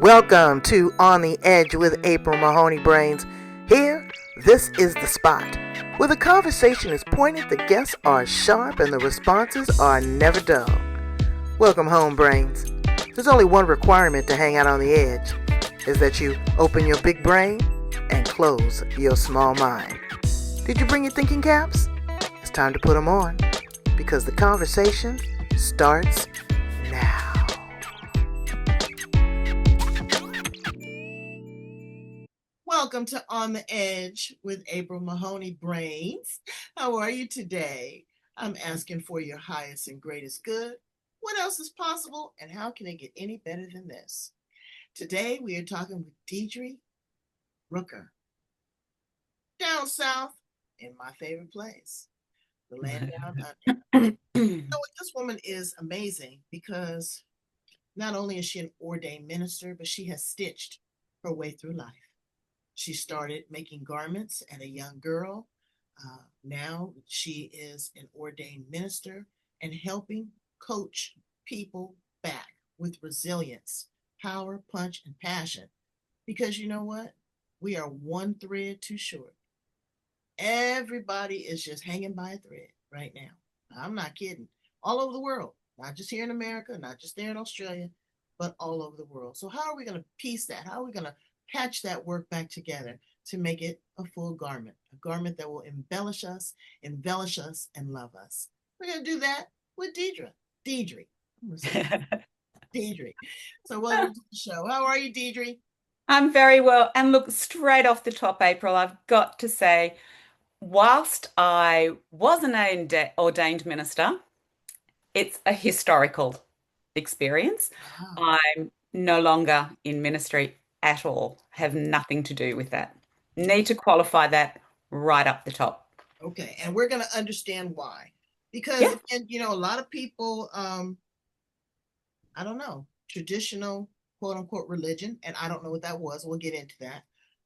Welcome to On the Edge with April Mahoney Brains. Here, this is the spot where the conversation is pointed, the guests are sharp, and the responses are never dull. Welcome home, Brains. There's only one requirement to hang out on the edge, is that you open your big brain and close your small mind. Did you bring your thinking caps? It's time to put them on, because the conversation starts now. Welcome to On the Edge with April Mahoney Brains. How are you today? I'm asking for your highest and greatest good. What else is possible, and how can it get any better than this? Today we are talking with Deidre Brooker, down south in my favorite place, the land down under. This woman is amazing because not only is she an ordained minister, but she has stitched her way through life. She started making garments at a young girl. Now she is an ordained minister and helping coach people back with resilience, power, punch, and passion. Because you know what? We are one thread too short. Everybody is just hanging by a thread right now. I'm not kidding. All over the world, not just here in America, not just there in Australia, but all over the world. So how are we going to piece that? How are we going to patch that work back together to make it a full garment, a garment that will embellish us, and love us? We're going to do that with Deidre. Deidre. So welcome to the show. How are you, Deidre? I'm very well. And look, straight off the top, April, I've got to say, whilst I was an ordained minister, it's a historical experience. Wow. I'm no longer in ministry at all, have nothing to do with that. Need to qualify that right up the top. Okay, and we're going to understand why. Because, Yeah, again, a lot of people, I don't know, traditional quote unquote religion, and I don't know what that was. We'll get into that.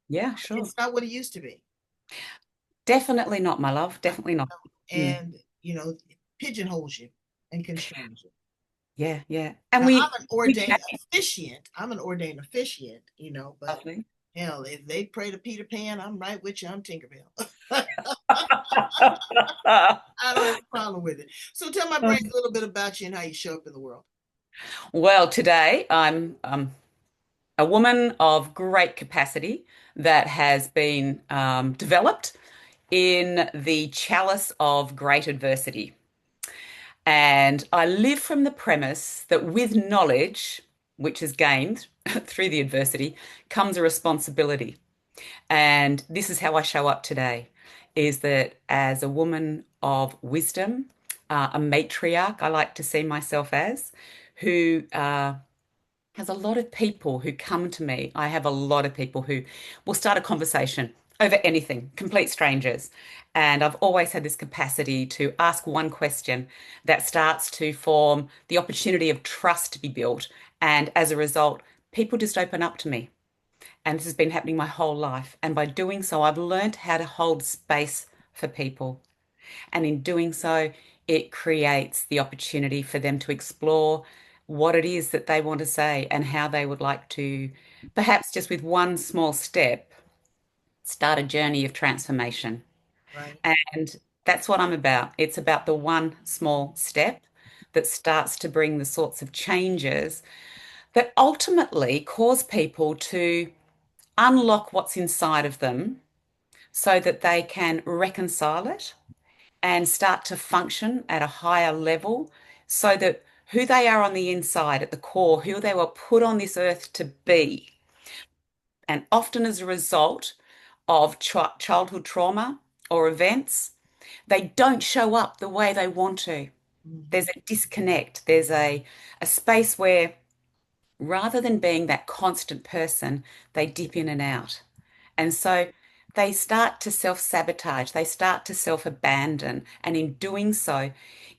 yeah, sure. It's not what it used to be. Definitely not, my love. No, Definitely not. no. Mm. And, it pigeonholes you and constrains you. Yeah, yeah. And Now, we chat. I'm an ordained officiant, but Lovely. hell, if they pray to Peter Pan, I'm right with you. I'm Tinkerbell. I don't have a problem with it. So tell my brains a little bit about you and how you show up in the world. Well, today I'm a woman of great capacity that has been developed in the chalice of great adversity. And I live from the premise that with knowledge, which is gained through the adversity, comes a responsibility. And this is how I show up today, is that as a woman of wisdom, a matriarch, I like to see myself as, who has a lot of people who come to me. I have a lot of people who will start a conversation over anything, complete strangers. And I've always had this capacity to ask one question that starts to form the opportunity of trust to be built. And as a result, people just open up to me. And this has been happening my whole life. And by doing so, I've learned how to hold space for people. And in doing so, it creates the opportunity for them to explore what it is that they want to say and how they would like to, perhaps just with one small step, start a journey of transformation. Right. And that's what I'm about. It's about the one small step that starts to bring the sorts of changes that ultimately cause people to unlock what's inside of them so that they can reconcile it and start to function at a higher level so that who they are on the inside, at the core, who they were put on this earth to be, and often as a result of childhood trauma or events, they don't show up the way they want to. Mm-hmm. There's a disconnect. There's a space where rather than being that constant person, they dip in and out. And so they start to self sabotage, they start to self abandon. And in doing so,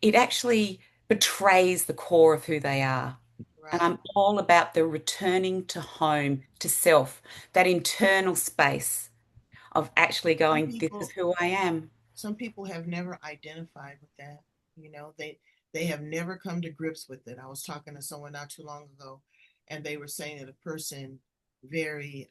it actually betrays the core of who they are. And Right. I'm all about the returning to home, to self, that internal space of actually Some going, this is people, who I am. some people have never identified with that. They have never come to grips with it. I was talking to someone not too long ago, and they were saying that a person very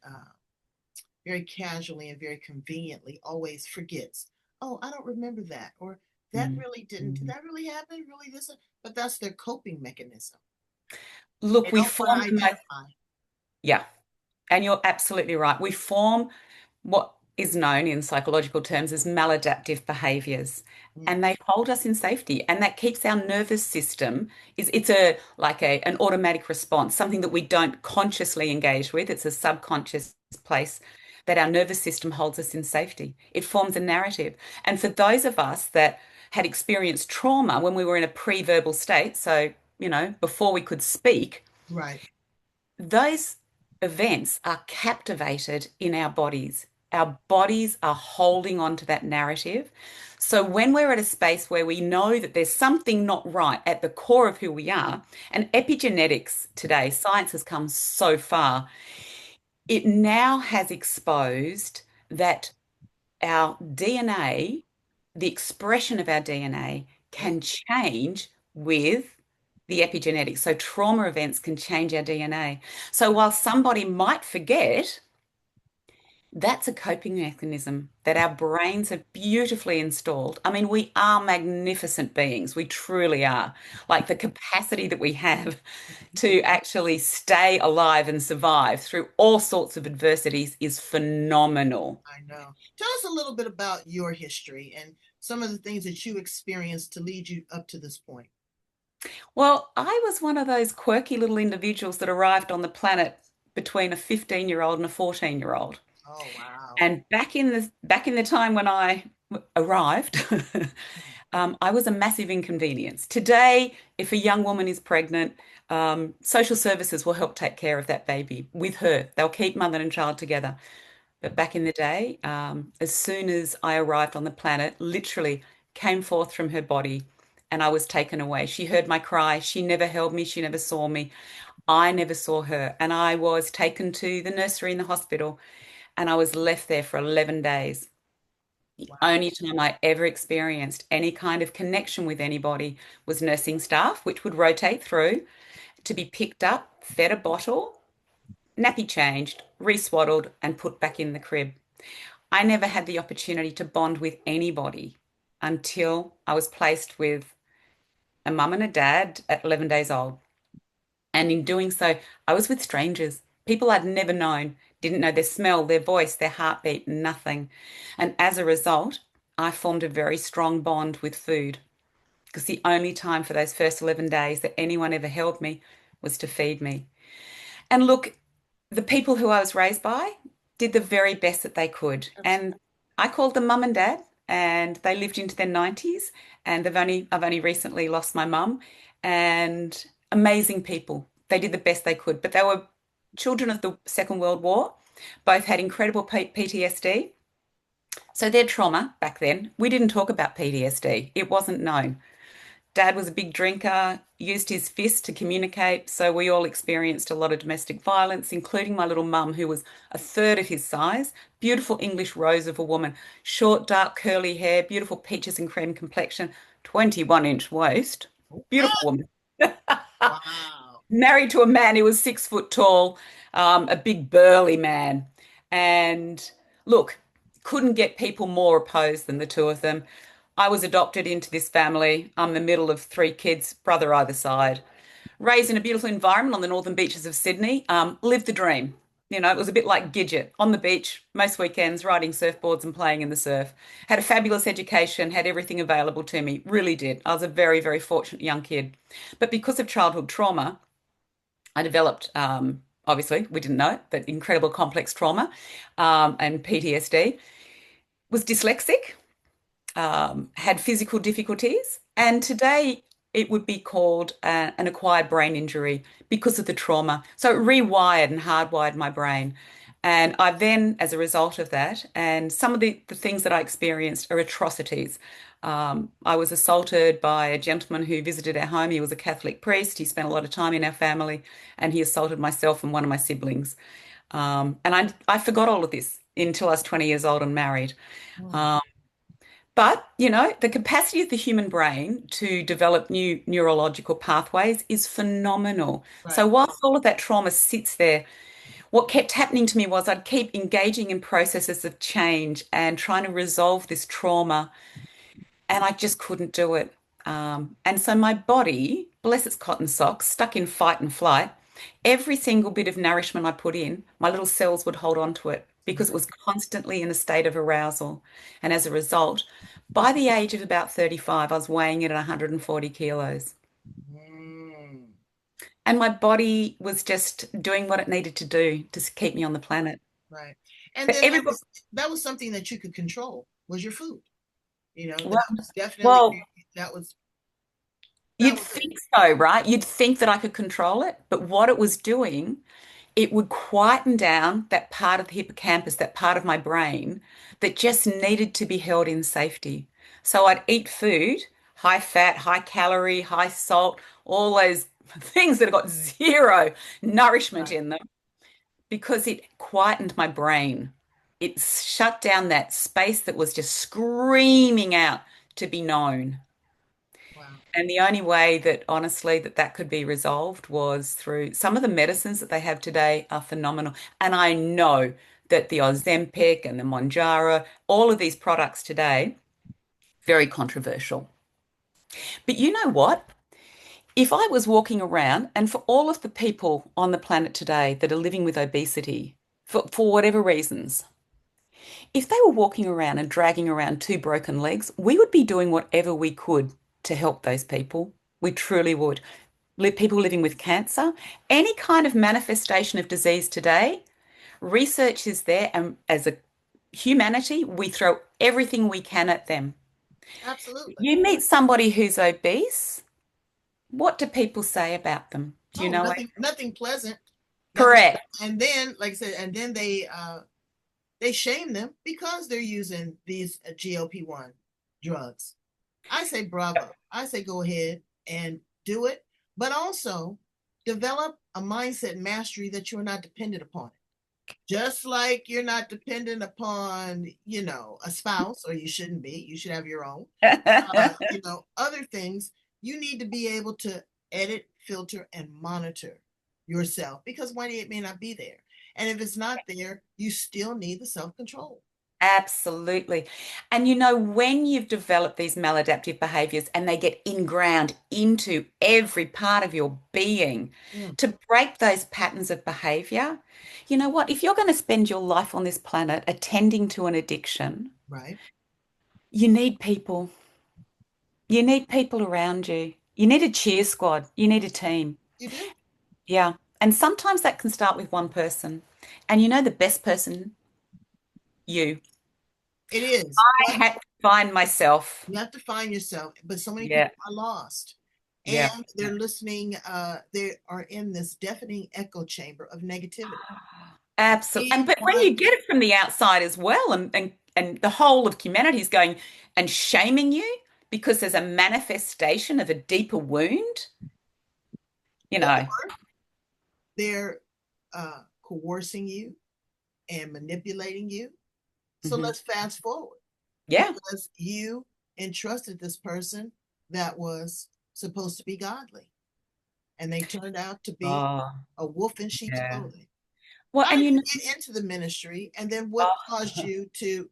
very casually and very conveniently always forgets. Oh, I don't remember that, or that Mm. really didn't. Did Mm. that really happen? Really, this? But that's their coping mechanism. Look, They we don't want form to the most, identify. yeah, and you're absolutely right. We form what is known in psychological terms as maladaptive behaviors, Mm, and they hold us in safety, and that keeps our nervous system is it's a like a an automatic response, something that we don't consciously engage with. It's a subconscious place that our nervous system holds us in safety. It forms a narrative. And for those of us that had experienced trauma when we were in a pre-verbal state, so before we could speak, right. those events are captivated in our bodies. Our bodies are holding on to that narrative. So when we're at a space where we know that there's something not right at the core of who we are, and epigenetics today, science has come so far, it now has exposed that our DNA, the expression of our DNA, Oh, can change with the epigenetics. So trauma events can change our DNA. So while somebody might forget, that's a coping mechanism that our brains have beautifully installed. I mean, we are magnificent beings. We truly are. Like the capacity that we have to actually stay alive and survive through all sorts of adversities is phenomenal. I know. Tell us a little bit about your history and some of the things that you experienced to lead you up to this point. Well, I was one of those quirky little individuals that arrived on the planet between a 15-year-old and a 14-year-old. Oh, wow. And back in the time when I arrived, I was a massive inconvenience. Today, if a young woman is pregnant, social services will help take care of that baby with her. They'll keep mother and child together. But back in the day, as soon as I arrived on the planet, literally came forth from her body and I was taken away. She heard my cry. She never held me. She never saw me. I never saw her. And I was taken to the nursery in the hospital and I was left there for 11 days. The Wow. only time I ever experienced any kind of connection with anybody was nursing staff, which would rotate through to be picked up, fed a bottle, nappy changed, reswaddled, and put back in the crib. I never had the opportunity to bond with anybody until I was placed with a mum and a dad at 11 days old. And in doing so, I was with strangers, people I'd never known, didn't know their smell, their voice, their heartbeat, nothing. And as a result, I formed a very strong bond with food because the only time for those first 11 days that anyone ever held me was to feed me. And look, the people who I was raised by did the very best that they could. And I called them mum and dad, and they lived into their 90s. And I've only recently lost my mum, and amazing people. They did the best they could, but they were children of the Second World War, both had incredible PTSD. So their trauma back then, we didn't talk about PTSD. It wasn't known. Dad was a big drinker, used his fist to communicate, so we all experienced a lot of domestic violence, including my little mum, who was a third of his size. Beautiful English rose of a woman, short, dark, curly hair, beautiful peaches and cream complexion, 21-inch waist. Beautiful What? woman. Wow. Married to a man who was 6 foot tall, a big burly man. And look, couldn't get people more opposed than the two of them. I was adopted into this family. I'm the middle of three kids, brother either side. Raised in a beautiful environment on the northern beaches of Sydney. Lived the dream. It was a bit like Gidget on the beach, most weekends, riding surfboards and playing in the surf. Had a fabulous education, had everything available to me. Really did. I was a very, very fortunate young kid. But because of childhood trauma, I developed, obviously, we didn't know it, but incredible complex trauma and PTSD. Was dyslexic, had physical difficulties, and today it would be called an acquired brain injury because of the trauma. So it rewired and hardwired my brain. And I then, as a result of that, and some of the things that I experienced are atrocities. I was assaulted by a gentleman who visited our home. He was a Catholic priest. He spent a lot of time in our family, and he assaulted myself and one of my siblings. And I forgot all of this until I was 20 years old and married. Mm. Um, But, the capacity of the human brain to develop new neurological pathways is phenomenal. So Right. whilst all of that trauma sits there, what kept happening to me was I'd keep engaging in processes of change and trying to resolve this trauma, and I just couldn't do it. And so my body, bless its cotton socks, stuck in fight and flight. Every single bit of nourishment I put in, my little cells would hold on to it because it was constantly in a state of arousal. And as a result, by the age of about 35, I was weighing in at 140 kilos. Mm, And my body was just doing what it needed to do to keep me on the planet. right. And But then everybody, that was something that you could control was your food. well, That was definitely well, that was that you'd was it. think so, right? You'd think that I could control it, but what it was doing, it would quieten down that part of the hippocampus, that part of my brain that just needed to be held in safety. So I'd eat food, high fat, high calorie, high salt, all those things that have got zero nourishment Right. in them because it quietened my brain. It shut down that space that was just screaming out to be known. Wow. And the only way that honestly that could be resolved was through some of the medicines that they have today are phenomenal. And I know that the Ozempic and the Monjaro, all of these products today, very controversial. But you know what? If I was walking around, and for all of the people on the planet today that are living with obesity, for whatever reasons, if they were walking around and dragging around two broken legs, we would be doing whatever we could to help those people. We truly would. People living with cancer, any kind of manifestation of disease today, research is there, and as a humanity, we throw everything we can at them. Absolutely. You meet somebody who's obese, what do people say about them? Do you Oh, know it? nothing pleasant. Nothing. Correct. And then, like I said, and then they shame them because they're using these GLP-1 drugs. I say bravo. I say go ahead and do it, but also develop a mindset mastery that you're not dependent upon it. Just like you're not dependent upon, a spouse, or you shouldn't be. You should have your own. Other things, you need to be able to edit, filter, and monitor yourself because one day it may not be there. And if it's not there, you still need the self control. Absolutely. And when you've developed these maladaptive behaviors and they get inground into every part of your being, Mm, to break those patterns of behavior, you know what? If you're going to spend your life on this planet attending to an addiction, right? you need people. You need people around you. You need a cheer squad. You need a team. You do. Yeah. And sometimes that can start with one person. And the best person, you. It is. I had to find myself. You have to find yourself, but so many Yeah. people are lost. Yeah. And they're listening, they are in this deafening echo chamber of negativity. Absolutely. And Being but when one, you get it from the outside as well, and the whole of humanity is going and shaming you because there's a manifestation of a deeper wound, you or know. they're coercing you and manipulating you. So Hmm. let's fast forward Yeah. because you entrusted this person that was supposed to be godly, and they turned out to be Oh, a wolf in sheep's yeah. clothing. Well, How and did you get into the ministry, and then what caused oh, you to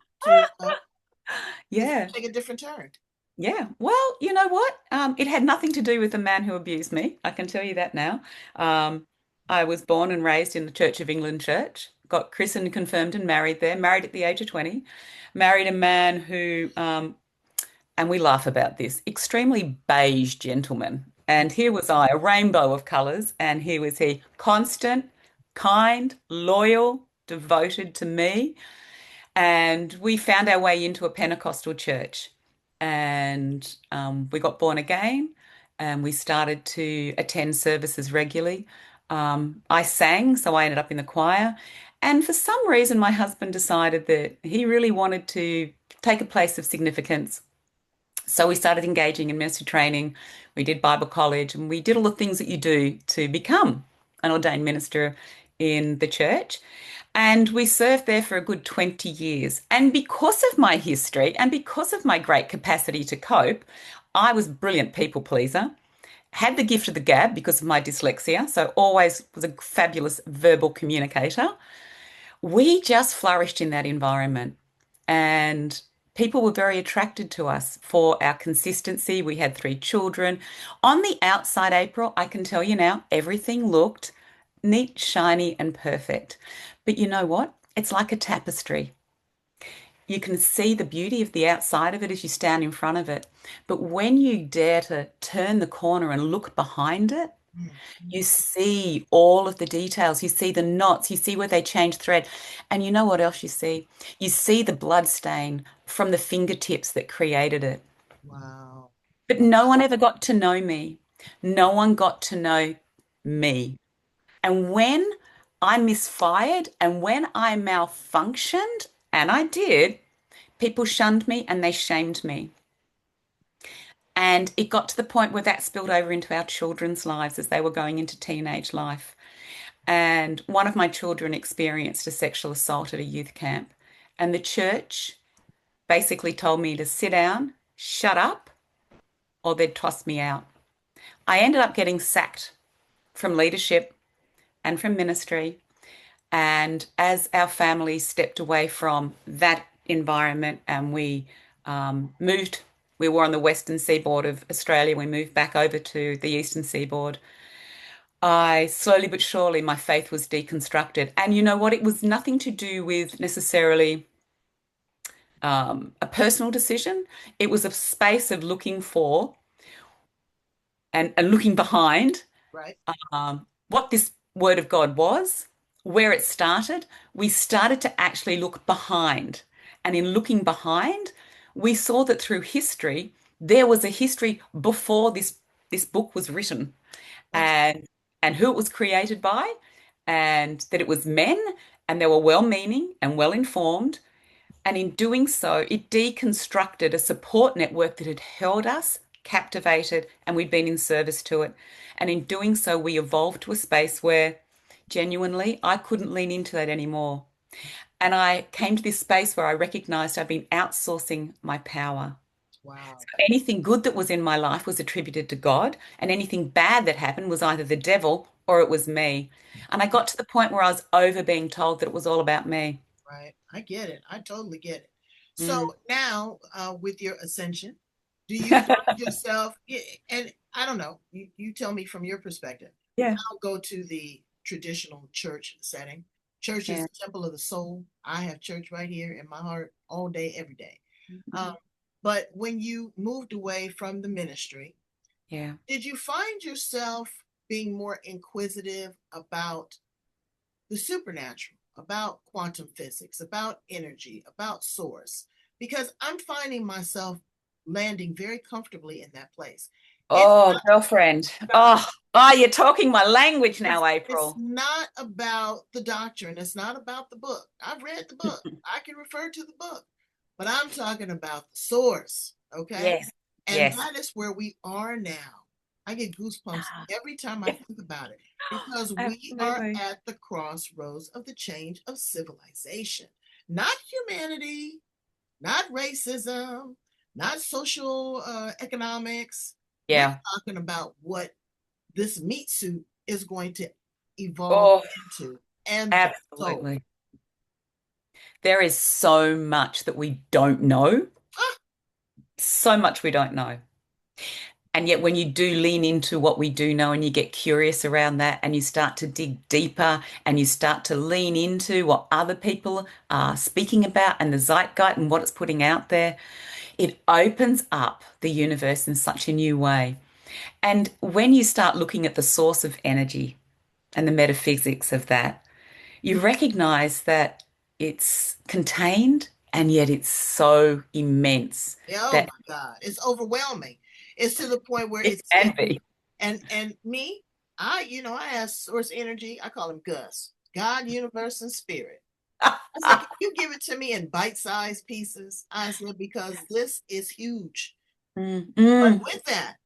yeah. take a different turn? Yeah. Well, you know what? It had nothing to do with the man who abused me. I can tell you that now. Um, I was born and raised in the Church of England church, got christened, confirmed, and married there, married at the age of 20, married a man who, and we laugh about this, extremely beige gentleman. And here was I, a rainbow of colours, and here was he, constant, kind, loyal, devoted to me. And we found our way into a Pentecostal church, and we got born again, and we started to attend services regularly. I sang, so I ended up in the choir. And for some reason, my husband decided that he really wanted to take a place of significance. So we started engaging in ministry training. We did Bible college, and we did all the things that you do to become an ordained minister in the church. And we served there for a good 20 years. And because of my history and because of my great capacity to cope, I was a brilliant people pleaser, had the gift of the gab because of my dyslexia, so always was a fabulous verbal communicator. We just flourished in that environment. And people were very attracted to us for our consistency. We had three children. On the outside, April, I can tell you now, everything looked neat, shiny, and perfect. But you know what? It's like a tapestry. You can see the beauty of the outside of it as you stand in front of it. But when you dare to turn the corner and look behind it, you Mhm. see all of the details. You see the knots. You see where they change thread. And you know what else you see? You see the blood stain from the fingertips that created it. Wow. But Wow. no one ever got to know me. No one got to know me. And when I misfired and when I malfunctioned, and I did, people shunned me and they shamed me. And it got to the point where that spilled over into our children's lives as they were going into teenage life. And one of my children experienced a sexual assault at a youth camp. And the church basically told me to sit down, shut up, or they'd toss me out. I ended up getting sacked from leadership and from ministry. And as our family stepped away from that environment and we moved, we were on the western seaboard of Australia, we moved back over to the eastern seaboard. I slowly but surely, my faith was deconstructed. And you know what? It was nothing to do with necessarily a personal decision. It was a space of looking for and looking behind Right. what this word of God was, where it started. We started to actually look behind. And in looking behind, we saw that through history, there was a history before this book was written. That's and and who it was created by, and that it was men, and they were well-meaning and well-informed. And in doing so, it deconstructed a support network that had held us captivated, and we'd been in service to it. And in doing so, we evolved to a space where genuinely I couldn't lean into that anymore. And I came to this space where I recognized I'd been outsourcing my power. wow. Anything good that was in my life was attributed to God, and anything bad that happened was either the devil or it was me. And I got to the point where I was over being told that it was all about me. Right. I get it. I totally get it. So Mm. now, with your ascension, do you find yourself, and I don't know, you tell me from your perspective. Yeah, I don't go to the traditional church setting. Church is yeah, the temple of the soul. I have church right here in my heart all day, every day. Um, mhm, but when you moved away from the ministry, yeah. did you find yourself being more inquisitive about the supernatural, about quantum physics, about energy, about source, because I'm finding myself landing very comfortably in that place. It's Oh, girlfriend. not about You're talking my language now, it's April. not about the doctrine. It's not about the book. I've read the book. I can refer to the book, but I'm talking about the source. Okay. Yes, And yes. that is where we are now. I get goosebumps Ah, every time I think about it because we are absolutely. at the crossroads of the change of civilization, not humanity, not racism, not social economics. We're Yeah. talking about what this meat suit is going to evolve Oh, into and the soul. absolutely. There is so much that we don't know. Ah, So much we don't know. And yet, when you do lean into what we do know and you get curious around that and you start to dig deeper and you start to lean into what other people are speaking about and the zeitgeist and what it's putting out there, it opens up the universe in such a new way. And when you start looking at the source of energy and the metaphysics of that, you recognize that it's contained and yet it's so immense oh that my God, it's overwhelming. It's to the point where it it's can be. and me, I ask source energy. I call him Gus, God, universe, and spirit. I said, can you give it to me in bite-sized pieces? I said, because this is huge. Mm, But mm. with that,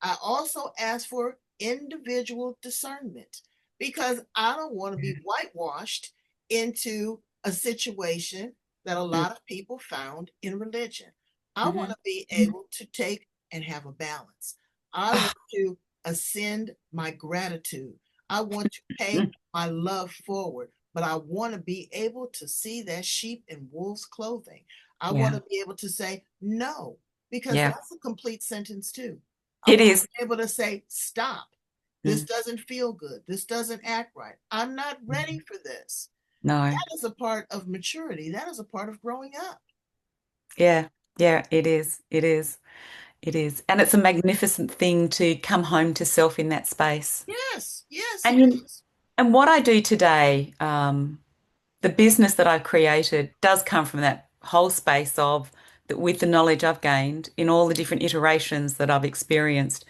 I also ask for individual discernment because I don't want to be whitewashed into a situation that a Mm. lot of people found in religion. I want Mhm. to be Mhm. able to take and have a balance. I Oh, want to ascend my gratitude. I want to pay my love forward, but I want to be able to see that sheep in wolf's clothing. I want yeah, to be able to say no, because yeah, that's a complete sentence too. I it want is. to be able to say, stop. This Mm. doesn't feel good. This doesn't act right. I'm not ready for this. No, That is a part of maturity. That is a part of growing up. yeah, yeah, it is. It is. It is. And it's a magnificent thing to come home to self in that space. Yes, yes, it And is. and what I do today, the business that I've created does come from that whole space of that with the knowledge I've gained in all the different iterations that I've experienced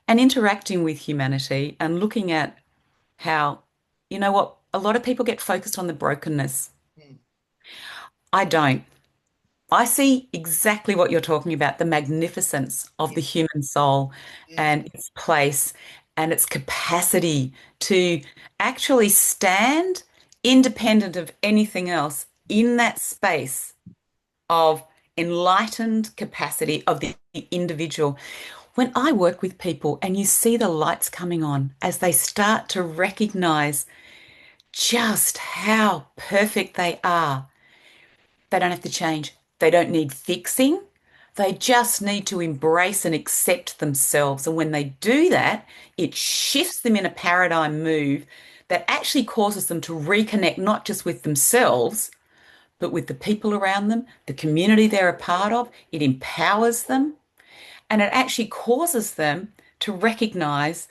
and interacting with humanity and looking at how, you know what, a lot of people get focused on the brokenness. Mm, I don't. I see exactly what you're talking about, the magnificence of yeah, the human soul yeah. and its place and its capacity to actually stand independent of anything else in that space of enlightened capacity of the individual. When I work with people and you see the lights coming on as they start to recognize just how perfect they are, they don't have to change. They don't need fixing. They just need to embrace and accept themselves. And when they do that, it shifts them in a paradigm move that actually causes them to reconnect not just with themselves, but with the people around them, the community they're a part of. It empowers them and it actually causes them to recognize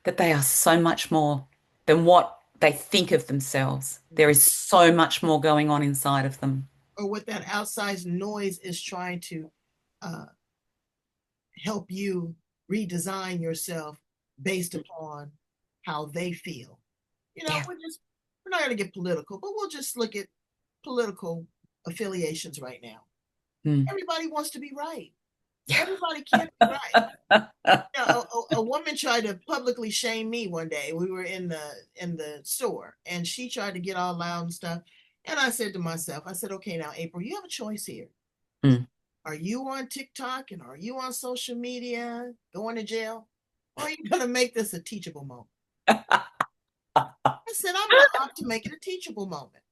that they are so much more than what they think of themselves. There is so much more going on inside of them. Or what that outside noise is trying to uh, help you redesign yourself based upon how they feel. Yeah. We're not going to get political, but we'll just look at political affiliations right now. Mm. Everybody wants to be right. Yeah. Everybody can't be right. A woman tried to publicly shame me one day. We were in the store, and she tried to get all loud and stuff. And I said to myself, I said, okay, now April, you have a choice here. Mm. Are you on TikTok and are you on social media going to jail? Or are you going to make this a teachable moment? I said, I'm going to opt to make it a teachable moment.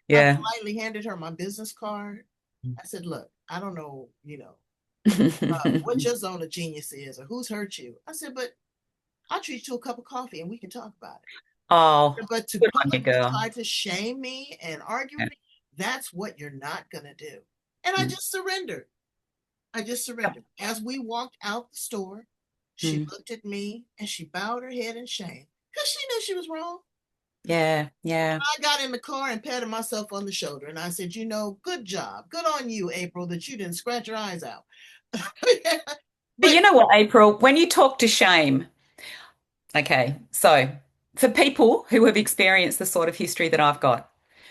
I Yeah. politely handed her my business card. I said, look, I don't know, what your zone of genius is or who's hurt you. I said, but I'll treat you to a cup of coffee and we can talk about Oh, it. But to good on you, publicly girl. try to shame me and argue Yeah. with me, that's what you're not going to do. And I Mm. just surrendered. I just surrendered. As we walked out the store, she Mm. looked at me and she bowed her head in shame because she knew she was wrong. Yeah. Yeah. I got in the car and patted myself on the shoulder and I said, good job. Good on you, April, that you didn't scratch your eyes out. But But you know what, April, when you talk to shame, okay, so for people who have experienced the sort of history that I've got,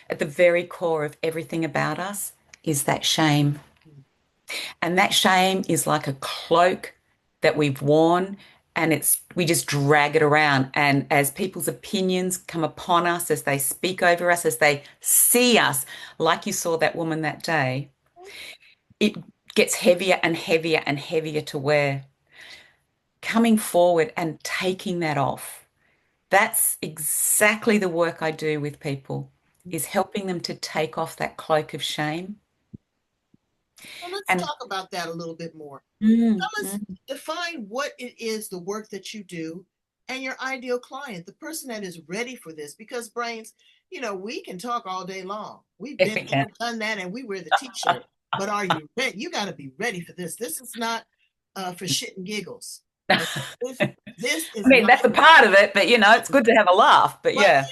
at the very core of everything about us is that shame. And that shame is like a cloak that we've worn and it's we just drag it around. And as people's opinions come upon us, as they speak over us, as they see us, like you saw that woman that day, it gets heavier and heavier and heavier to wear. Coming forward and taking that off. That's exactly the work I do with people, is helping them to take off that cloak of shame. let's And talk about that a little bit more. mm, Tell us, mm, define what it is, the work that you do, and your ideal client, the person that is ready for this. Because brains, we can talk all day long. We've if been we can. there, done that, and we wear the t-shirt. But are you ready? You got to be ready for this. This is not for shit and giggles. Okay? This I is mean, not. that's a part of it, but it's good to have a laugh. But But yeah.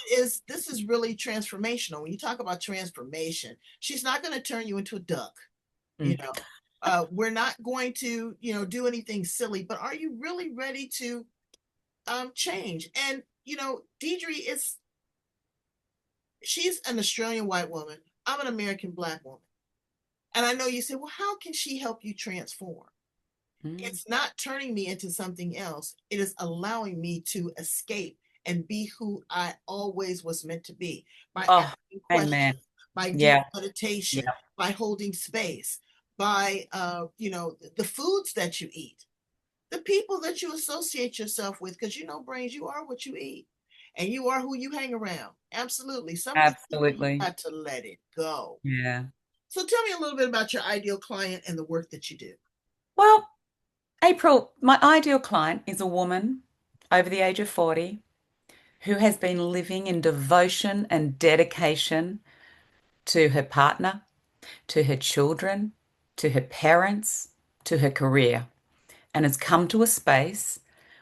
this is really transformational. When you talk about transformation, she's not going to turn you into a duck. You Mm. know, we're not going to, do anything silly. But are you really ready to change? And Deidre is she's an Australian white woman. I'm an American black woman. And I know you say, well, how can she help you transform? Mm. It's not turning me into something else. It is allowing me to escape and be who I always was meant to be by Oh, asking amen. questions, by deep Yeah, meditation, yeah, by holding space, by the foods that you eat, the people that you associate yourself with, because brains, you are what you eat. And you are who you hang around. Absolutely. Some of these people you absolutely. got to let it go. Yeah. So tell me a little bit about your ideal client and the work that you do. Well, April, my ideal client is a woman over the age of 40 who has been living in devotion and dedication to her partner, to her children, to her parents, to her career, and has come to a space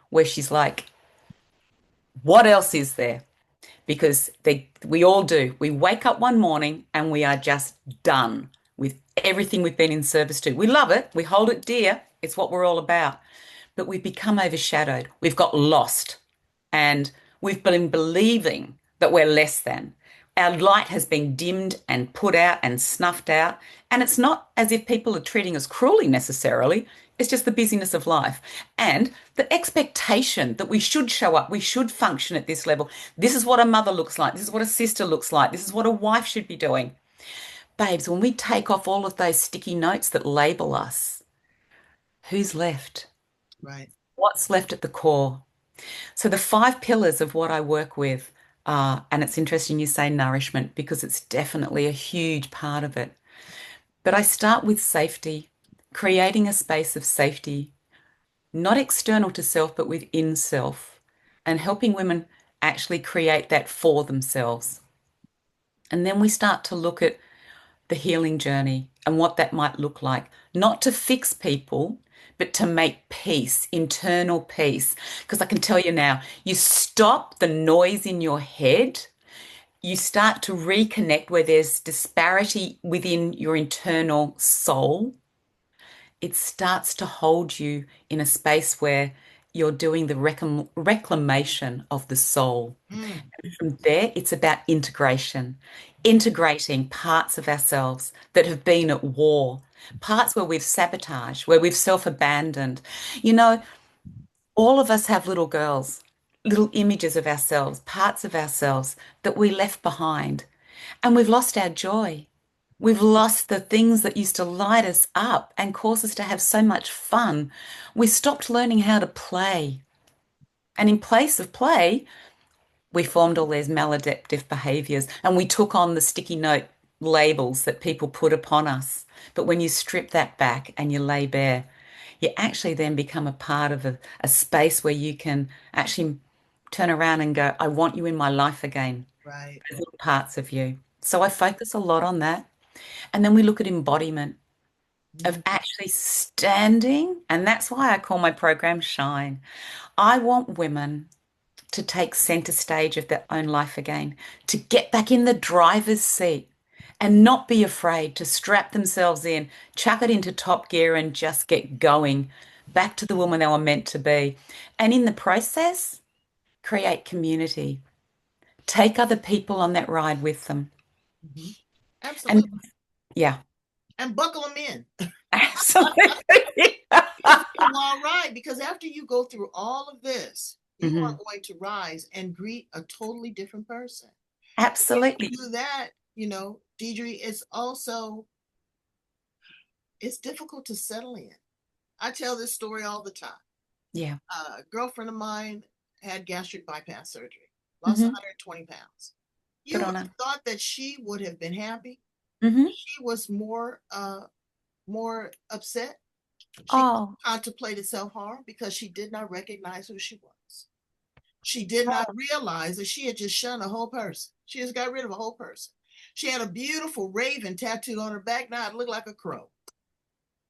where she's like, what else is there? Because we all do. We wake up one morning and we are just done with everything we've been in service to. We love it, we hold it dear, it's what we're all about. But we've become overshadowed. We've got lost and we've been believing that we're less than. Our light has been dimmed and put out and snuffed out. And it's not as if people are treating us cruelly necessarily. It's just the busyness of life and the expectation that we should show up, we should function at this level. This is what a mother looks like. This is what a sister looks like. This is what a wife should be doing. Babes, when we take off all of those sticky notes that label us, who's left? Right. What's left at the core? So the five pillars of what I work with are, and it's interesting you say nourishment because it's definitely a huge part of it. But I start with safety, creating a space of safety, not external to self, but within self, and helping women actually create that for themselves. And then we start to look at the healing journey and what that might look like, not to fix people, but to make peace, internal peace. Because I can tell you now, you stop the noise in your head, you start to reconnect where there's disparity within your internal soul. It starts to hold you in a space where you're doing the reclamation of the soul. Mm, From there, it's about integration, integrating parts of ourselves that have been at war, parts where we've sabotaged, where we've self-abandoned. You know, all of us have little girls, little images of ourselves, parts of ourselves that we left behind, and we've lost our joy. We've lost the things that used to light us up and cause us to have so much fun. We stopped learning how to play. And in place of play, we formed all these maladaptive behaviors and we took on the sticky note labels that people put upon us. But when you strip that back and you lay bare, you actually then become a part of a space where you can actually turn around and go, I want you in my life again. right. Those little parts of you. So I focus a lot on that. And then we look at embodiment of Mm, actually standing. And that's why I call my program Shine. I want women to take center stage of their own life again, to get back in the driver's seat and not be afraid to strap themselves in, chuck it into top gear and just get going back to the woman they were meant to be. And in the process, create community. Take other people on that ride with them. mhm. And Absolutely. yeah, And buckle them in. absolutely. It's a wild ride because after you go through all of this, you are Mhm. going to rise and greet a totally different person. When Absolutely. you do that, Deidre, it's difficult to settle in. I tell this story all the time. Yeah. A girlfriend of mine had gastric bypass surgery, lost Hmm. 120 pounds. You Good would on her. have thought that she would have been happy. Hmm. She was more upset. She Oh, contemplated self-harm because she did not recognize who she was. She did not realize that she had just shunned a whole person. She just got rid of a whole person. She had a beautiful raven tattooed on her back. Now it looked like a crow.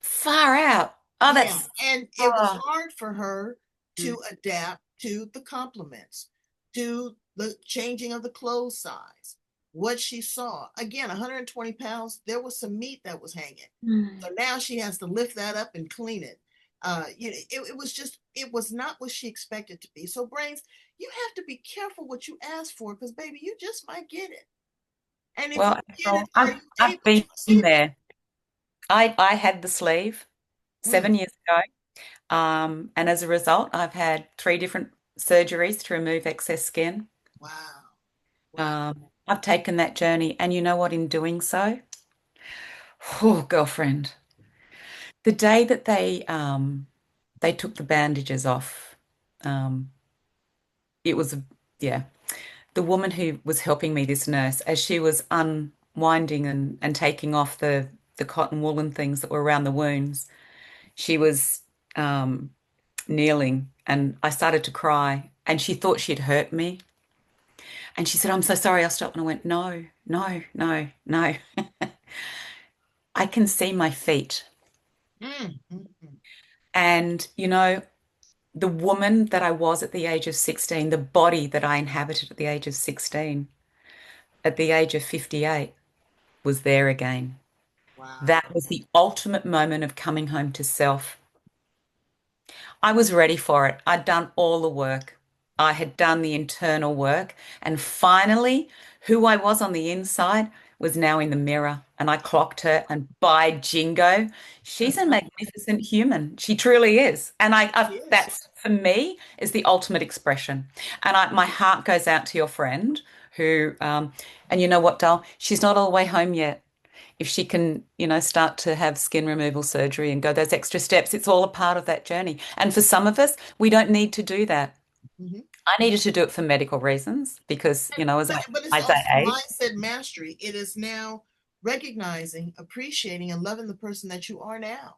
far out. Oh, Yeah, that's, and it was oh. hard for her Mm. to adapt to the compliments, to the changing of the clothes size, what she saw. Again, 120 pounds, there was some meat that was hanging. So Mm. now she has to lift that up and clean it. It was not what she expected to be. So, brains, you have to be careful what you ask for because, baby, you just might get it. And if you Well, get it, April, are I've you I've able to been receive in it? there. I had the sleeve Mm, 7 years ago. And as a result, I've had three different surgeries to remove excess skin. Wow. Wow. I've taken that journey, and you know what? In doing so, oh, girlfriend, the day that they took the bandages off, um, it was yeah. The woman who was helping me, this nurse, as she was unwinding and taking off the cotton wool and things that were around the wounds, she was um, kneeling, and I started to cry, and she thought she'd hurt me, and she said, "I'm so sorry." I stopped and I went, "No, no, no, no." I can see my feet. Mm, mm, mm. And, the woman that I was at the age of 16, the body that I inhabited at the age of 16, at the age of 58, was there again. Wow. That was the ultimate moment of coming home to self. I was ready for it. I'd done all the work. I had done the internal work. And finally, who I was on the inside was now in the mirror. And I clocked her, and by jingo, she's a magnificent human. She truly is. And Yes. that's for me is the ultimate expression. And my heart goes out to your friend who, and you know what, doll? She's not all the way home yet. If she can, start to have skin removal surgery and go those extra steps, it's all a part of that journey. And for some of us, we don't need to do that. Mhm. I needed to do it for medical reasons because, as But it's as I also age, mindset mastery. It is now recognizing, appreciating, and loving the person that you are now.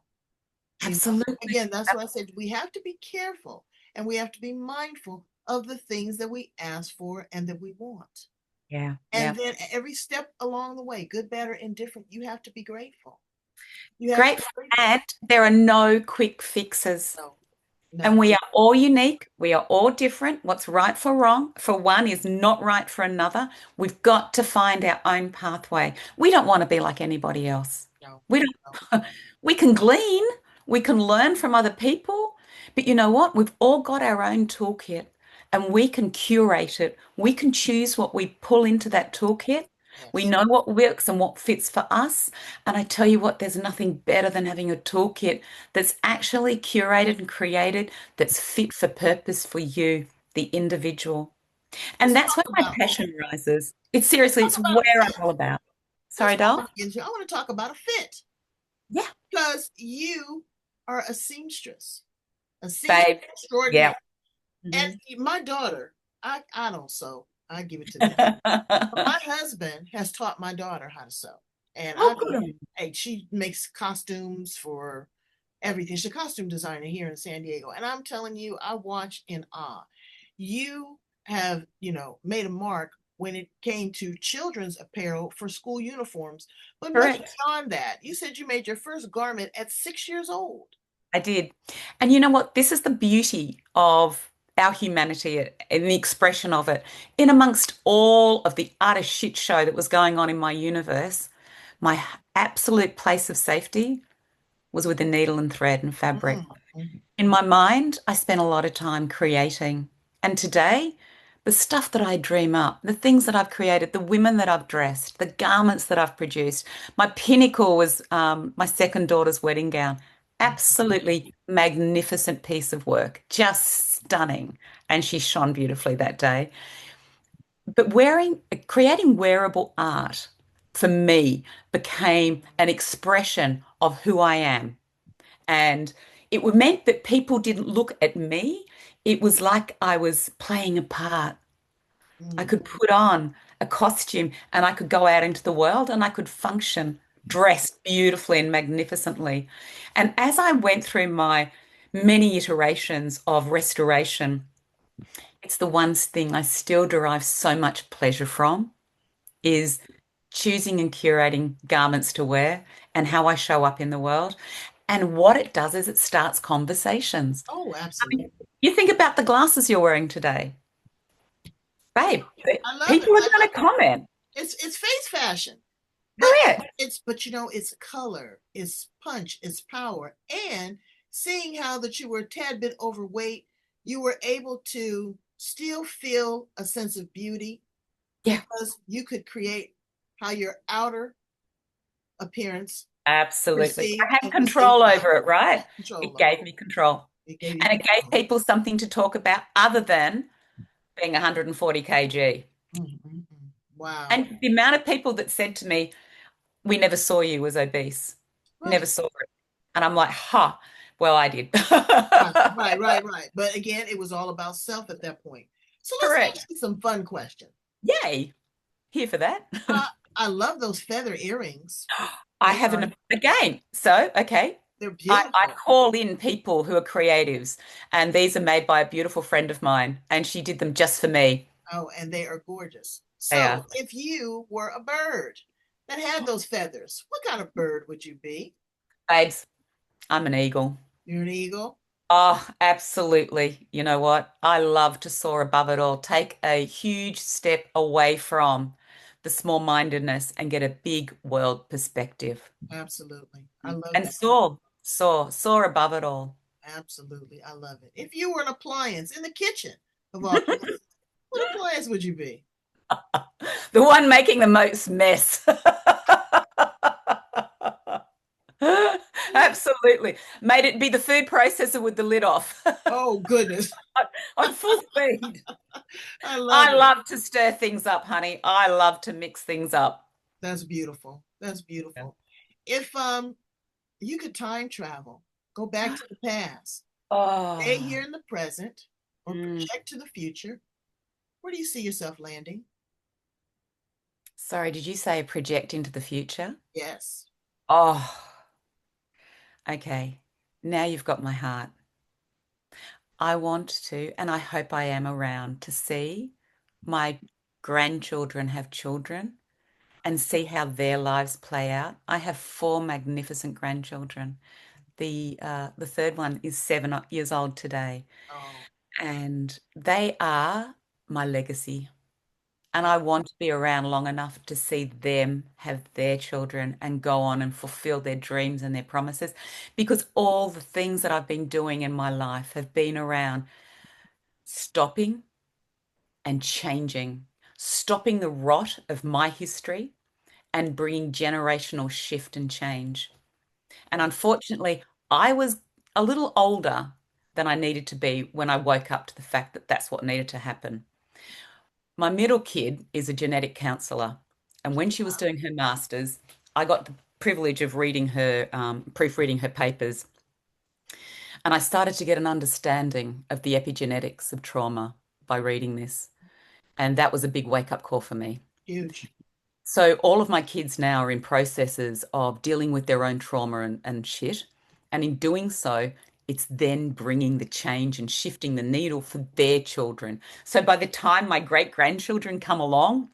You know, absolutely. again, that's why I said we have to be careful and we have to be mindful of the things that we ask for and that we want. Yeah, And yeah. then every step along the way, good, bad, or indifferent, you have to be grateful. You have to Great. be grateful. And there are no quick fixes. No, And no. we are all unique. We are all different. What's right for wrong for one is not right for another. We've got to find our own pathway. We don't want to be like anybody else. No, We no. don't, we can glean, we can learn from other people, but you know what? We've all got our own toolkit and we can curate it. We can choose what we pull into that toolkit. We Yes. know what works and what fits for us. And I tell you what, there's nothing better than having a toolkit that's actually curated and created that's fit for purpose for you, the individual. And Let's that's talk where my about passion rises. It's seriously, talk it's about a where I'm fit. all about. That's Sorry, what I doll? want to get into. I want to talk about a fit Yeah, because you are a seamstress babe. extraordinaire. Yeah. And Mhm. my daughter, I don't sew. I give it to them. But my husband has taught my daughter how to sew. And Oh, I mean, good. hey, she makes costumes for everything. She's a costume designer here in San Diego. And I'm telling you, I watch in awe. You have, made a mark when it came to children's apparel for school uniforms, but much Correct. beyond that. You said you made your first garment at 6 years old. I did. And you know what? This is the beauty of our humanity and the expression of it. In amongst all of the utter shit show that was going on in my universe, my absolute place of safety was with a needle and thread and fabric. Mm, mm, In my mind, I spent a lot of time creating. And today, the stuff that I dream up, the things that I've created, the women that I've dressed, the garments that I've produced, my pinnacle was my second daughter's wedding gown. mm. Absolutely magnificent piece of work, just stunning. And she shone beautifully that day. But creating wearable art for me became an expression of who I am. And it meant that people didn't look at me. It was like I was playing a part. I Mm. could put on a costume and I could go out into the world and I could function dressed beautifully and magnificently. And as I went through my many iterations of restoration, it's the one thing I still derive so much pleasure from is choosing and curating garments to wear and how I show up in the world. And what it does is it starts conversations. Oh, I absolutely. mean, you think about the glasses you're wearing today, I love babe. it. I love it. People are I going love to comment. it's face fashion. But Correct. it's color, it's punch, it's power. And seeing how that you were a tad bit overweight, you were able to still feel a sense of beauty Yeah, because you could create how your outer appearance absolutely. perceived I had and perceived control by over it, right? control It over. gave me control. It gave you And it gave backbone. people something to talk about other than being 140 kg. Mhm. Wow. And the amount of people that said to me, we never saw you as obese, never Right. saw it. And I'm like, huh, well, I did. Right. But again, it was all about self at that point. So let's Correct. ask you some fun questions. Yay. Here for that. Uh, I love those feather earrings. I They are, haven't, again. So, okay. they're I beautiful. call in people who are creatives, and these are made by a beautiful friend of mine, and she did them just for me. Oh, and they are gorgeous. They So are. if you were a bird that had those feathers, what kind of bird would you be? Babes, I'm an eagle. You're an eagle? Oh, absolutely. You know what? I love to soar above it all, take a huge step away from the small-mindedness and get a big world perspective. Absolutely. I love And that. soar above it all. Absolutely. I love it. If you were an appliance in the kitchen of all places, what appliance would you be? The one making the most mess. Absolutely. Made it be the food processor with the lid off. Oh, goodness. On full speed. I love I it. love to stir things up, honey. I love to mix things up. That's beautiful. That's Yeah. beautiful. If you could time travel, go back to the past, stay Oh, here in the present, or mm. project to the future, where do you see yourself landing? Sorry, did you say project into the future? Yes. Oh, okay. Now you've got my heart. I want to, and I hope I am around to see my grandchildren have children and see how their lives play out. I have four magnificent grandchildren. The third one is 7 years old today, Oh, and they are my legacy. And yeah, I want to be around long enough to see them have their children and go on and fulfill their dreams and their promises. Because all the things that I've been doing in my life have been around stopping and changing, stopping the rot of my history and bringing generational shift and change. And unfortunately, I was a little older than I needed to be when I woke up to the fact that that's what needed to happen. My middle kid is a genetic counselor. And when she was doing her master's, I got the privilege of reading her, proofreading her papers. And I started to get an understanding of the epigenetics of trauma by reading this. And that was a big wake up call for me. huge. So all of my kids now are in processes of dealing with their own trauma and shit. And in doing so, it's then bringing the change and shifting the needle for their children. So by the time my great grandchildren come along,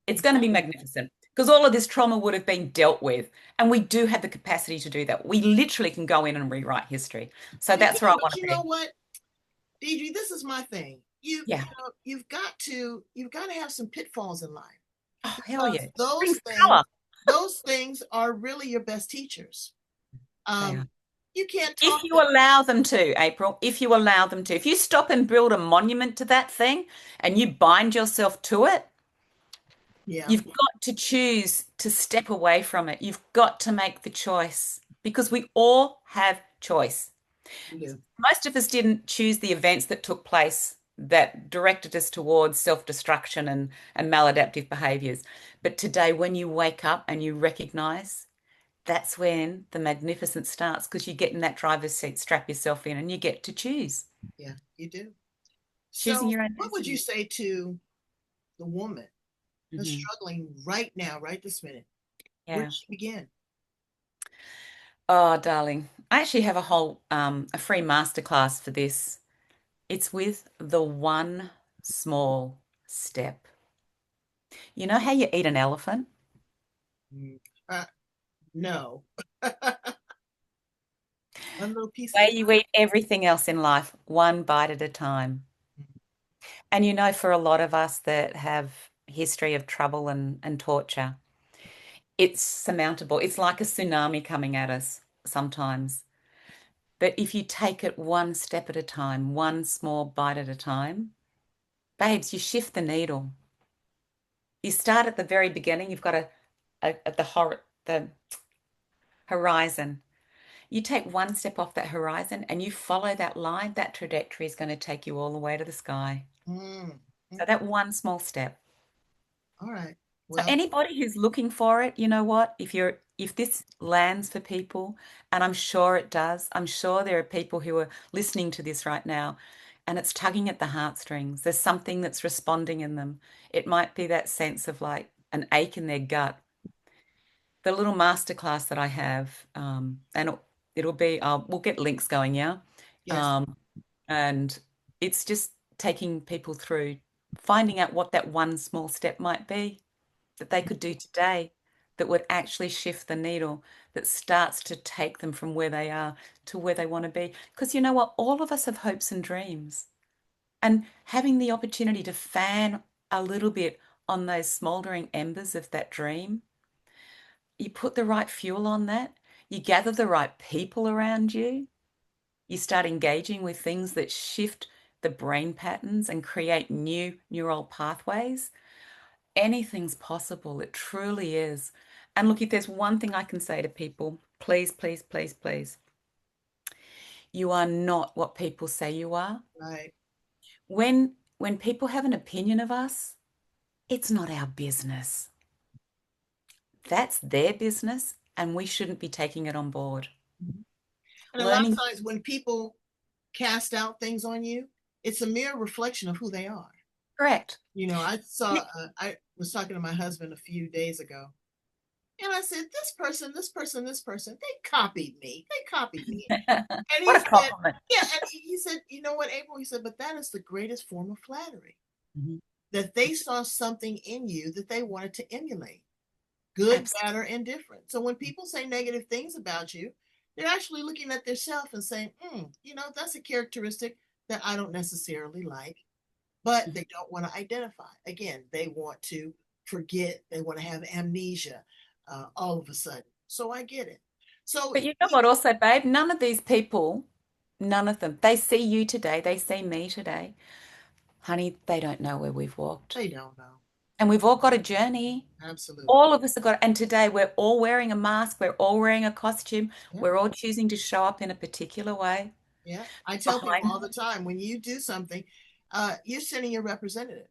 it's going to be Exactly. magnificent because all of this trauma would have been dealt with. And we do have the capacity to do that. We literally can go in and rewrite history. So We that's where I can, want but to you know be. what, Deidre, this is my thing. Yeah. You've got to have some pitfalls in life Oh, hell because yeah. Brings color. those things are really your best teachers. They are. Um, you can't If talk you them. allow them to, April, if you allow them to, if you stop and build a monument to that thing and you bind yourself to it, Yeah, you've got to choose to step away from it. You've got to make the choice because we all have choice. you do. Most of us didn't choose the events that took place that directed us towards self-destruction and maladaptive behaviors. But today, when you wake up and you recognize, that's when the magnificence starts because you get in that driver's seat, strap yourself in, and you get to choose. Yeah, you do. Choosing So, your own what would you destiny. say to the woman that's Hmm. struggling right now, right this minute? Where Yeah. does she begin? Oh, darling, I actually have a free masterclass for this. It's with the one small step. You know how you eat an elephant? Mm. Uh, no, one little piece at a Way you eat everything else in life, one bite at a time. time. And you know, for a lot of us that have history of trouble and torture, it's surmountable. It's like a tsunami coming at us sometimes. But if you take it one step at a time, one small bite at a time, babes, you shift the needle. You start at the very beginning. You've got at the horizon, You take one step off that horizon and you follow that line, that trajectory is going to take you all the way to the sky. Mm, So that one small step. all right. So Well, anybody who's looking for it, you know what? If this lands for people, and I'm sure it does, I'm sure there are people who are listening to this right now, and it's tugging at the heartstrings. There's something that's responding in them. It might be that sense of like an ache in their gut. The little masterclass that I have, and it'll be, we'll get links going, yeah. yes, Um, and it's just taking people through finding out what that one small step might be that they could do today that would actually shift the needle, that starts to take them from where they are to where they want to be. Because you know what? All of us have hopes and dreams. And having the opportunity to fan a little bit on those smoldering embers of that dream, you put the right fuel on that, you gather the right people around you, you start engaging with things that shift the brain patterns and create new neural pathways. Anything's possible. It truly is. And look, if there's one thing I can say to people, please, please, please, please, you are not what people say you are. right. When people have an opinion of us, it's not our business. That's their business, and we shouldn't be taking it on board. Mhm. And a lot Learning, of times when people cast out things on you, it's a mere reflection of who they are. correct. I was talking to my husband a few days ago, and I said, this person, they copied me. They copied me. And he What a said, compliment. yeah, and he said, you know what, April? He said, but that is the greatest form of flattery, Mhm. that they saw something in you that they wanted to emulate, good, Absolutely. bad, or indifferent. So when people say negative things about you, they're actually looking at themselves and saying, that's a characteristic that I don't necessarily like, but they don't want to identify. Again, they want to forget, they want to have amnesia all of a sudden. So I get it. So, But you know what, also, babe, none of these people, none of them, they see you today, they see me today. Honey, they don't know where we've walked. they don't know. And we've all got a journey. Absolutely. All of us have got, and today we're all wearing a mask, we're all wearing a costume, Yeah. we're all choosing to show up in a particular way Yeah. I tell people behind. all the time, when you do something, you're sending your representative.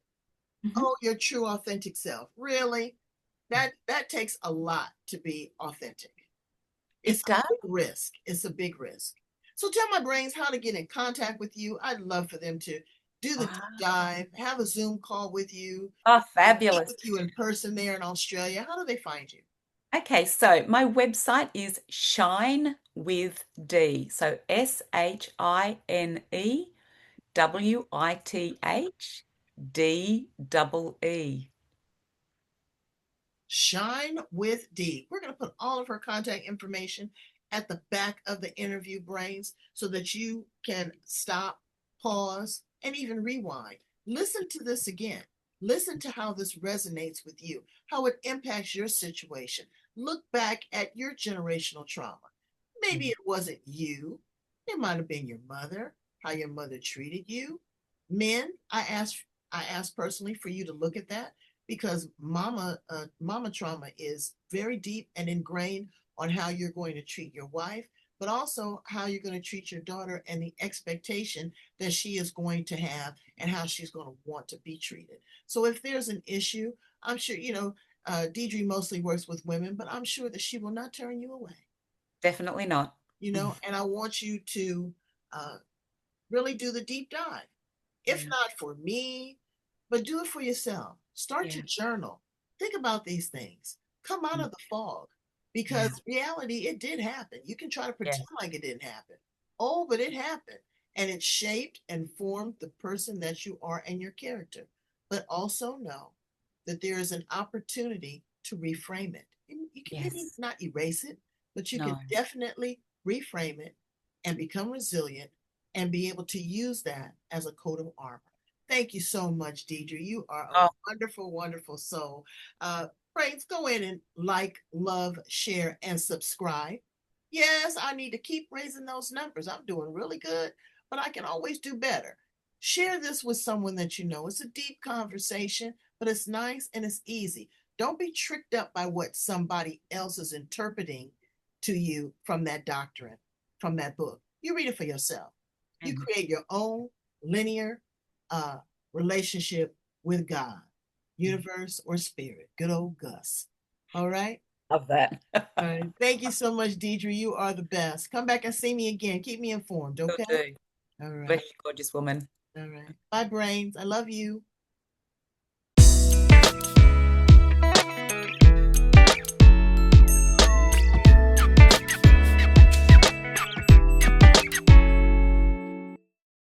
Mhm. Oh, your true authentic self. Really? That takes a lot to be authentic. It's It a does. big risk. It's a big risk. So tell my brains how to get in contact with you. I'd love for them to do the deep Ah, dive, have a Zoom call with you, oh, meet fabulous. with you in person there in Australia. How do they find you? Okay, so my website is Shine with D. So SHINEWITH Shine with D. We're going to put all of her contact information at the back of the interview, brains, so that you can stop, pause, and even rewind. Listen to this again. Listen to how this resonates with you, how it impacts your situation. Look back at your generational trauma. Maybe it wasn't you, it might have been your mother, how your mother treated you. Men, I asked personally for you to look at that, because mama trauma is very deep and ingrained on how you're going to treat your wife, but also how you're going to treat your daughter and the expectation that she is going to have and how she's going to want to be treated. So if there's an issue, I'm sure, Deidre mostly works with women, but I'm sure that she will not turn you away, Definitely not. and I want you to uh, really do the deep dive. If Yeah. not for me, but do it for yourself. Start to Yeah. journal. Think about these things. Come out of the fog, Yeah. because reality, it did happen. You can try to Yeah. pretend like it didn't happen. Oh, but it happened. And it shaped and formed the person that you are and your character. But also know that there is an opportunity to reframe it. You can maybe Yes. not erase it, but you can No. definitely reframe it and become resilient and be able to use that as a coat of armor. Thank you so much, Deidre. You are a Oh, wonderful, wonderful soul. Friends, go in and like, love, share, and subscribe. Yes, I need to keep raising those numbers. I'm doing really good, but I can always do better. Share this with someone that you know. It's a deep conversation, but it's nice and it's easy. Don't be tricked up by what somebody else is interpreting to you from that doctrine. from that book. You read it for yourself. You Mhm. create your own linear uh, relationship with God, universe, or spirit. Good old Gus. All right. Love that. All right. Thank you so much, Deidre. You are the best. Come back and see me again. Keep me informed. Will Okay. do. All Bless right. you, gorgeous woman. All right. Bye, brains. I love you.